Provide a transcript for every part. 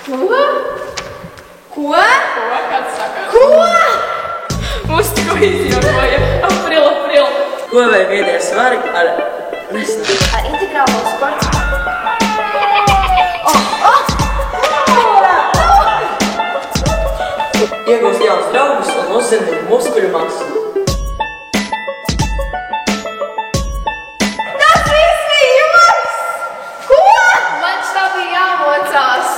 Ko? Kāds saka? Ko? Mums tikko izjokoja. April. Ko vai viedie svari ar... Nezinu. Ar integrālo sportu. Iegūst jauns draugus un uzzini muskuļu masu. Tas viss bija joks! Ko? Man tā bija jāmocās.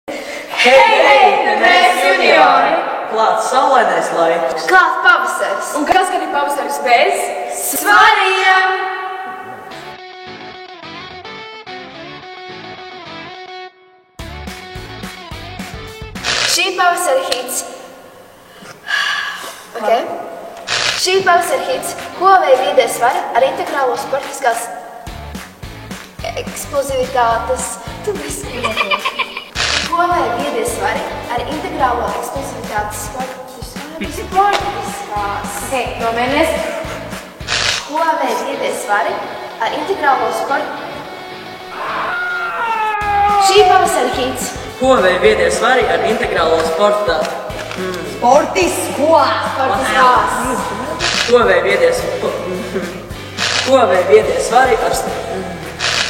Hei, mēs juniori! Klāts saulainais laiks. Klāt pavasaris. Un kas gan ir pavasaris bez svariem? Šī pavasara hits. Okay. Šī pavasara hits. Huawei viedie svari ar integrālo sportiskās eksplozivitātes. Tu vispār. Huawei viedie svari ar integrālo eksplozivitātes sportiskās. Okay, nomēnes. Huawei viedie svari ar integrālo sportiskās. Šī pavasara hits. Huawei viedie svari ar integrālo sporta... Sportiskās. Huawei viedie svari ar...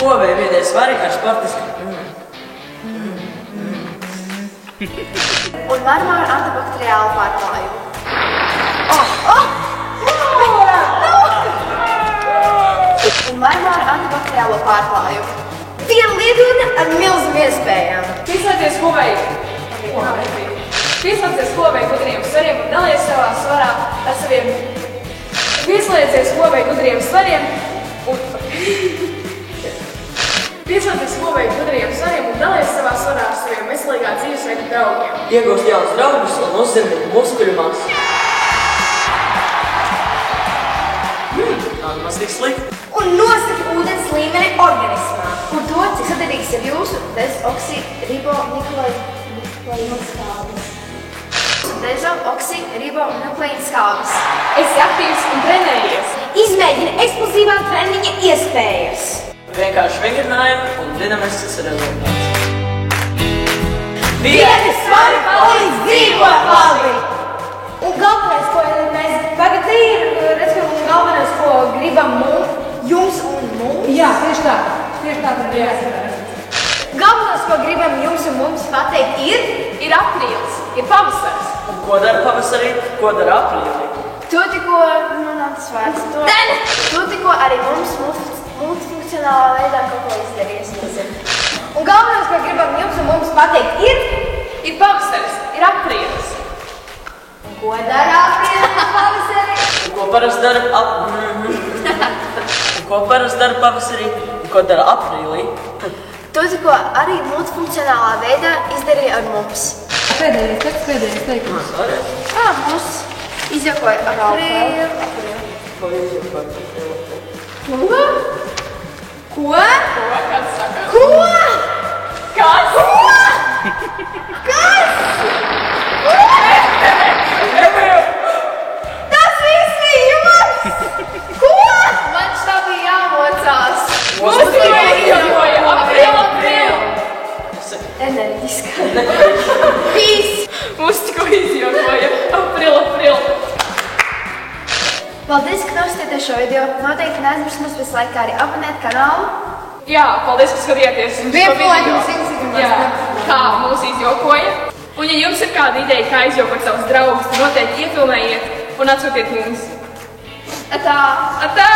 Huawei viedie svari ar sportisku... Un marmāra antibakteriālu pārklājumu. Un marmāra antibakteriālo pārklājumu. Viena lietotne ar milzīgām iespējām. Pieslēdzies Huawei gudriem svariem un dalies savā svarā ar saviem... Pieslēdzies Huawei gudriem svariem un... Pieslēdzies Huawei gudriem svariem un dalies savā svarā ar saviem veselīgā dzīvesveida draugiem. Iegūst jauns draugus un uzzini muskuļu masu. Nav maz tik slikti. Un nosaka ūdens līmeni organismā. Un to, cik saderīgs ir jūsu dezoksiribonukleīnu skābes. Esi aktīvs un trenējies. Izmēģini eksplozīvā treniņa iespējas. Vienkārši vingrinājumi un dinamisks rezultāts. Viedi svari palīdz dzīvot labi! Un galvenais, ko mēs tagad galvenais, ko gribam jums un mums. Jā, tieši tā tad jāsaka. Galvenais, ko gribam jums un mums pateikt, Ir aprīlis, ir pavasaris. Un ko dara pavasarī, ko dara aprīlī? tu tikko, nav tas vārds, tu tikko arī mums multifunkcionālā veidā kaut ko izdarījies, nezinu. Un galvenais, ko gribam jums un mums pateikt, Ir pavasaris, ir aprīlis. ko dara aprīlis pavasarī? Un ko parasti dara pavasarī, un ko dara aprīlī? Tu tikko arī multifunkcionālā veidā izdarīja ar mums. Pēdējais teikums. Mums izjakoja ar aprīli. Ko izjaukoja? Ko? Ko? Kāds saka? Ko? Kas? Kas? Tas viss bija joks! Ko? Man tā bija jāmocās. Mums Mums tikko izjokoja aprīli. Enerģiskā. Viss! Mums tikko izjokoja aprīli. Paldies, ka noskatījāties šo video. Noteikti neaizmirst mums visu laiku arī abonēt kanālu. Jā, paldies, ka skatījāties šo video. Jā, kā mūs izjokoja. Un ja jums ir kāda ideja, kā izjokot savus draugus, tad noteikti iefilmējiet un atsūtiet mums. Atā! Atā!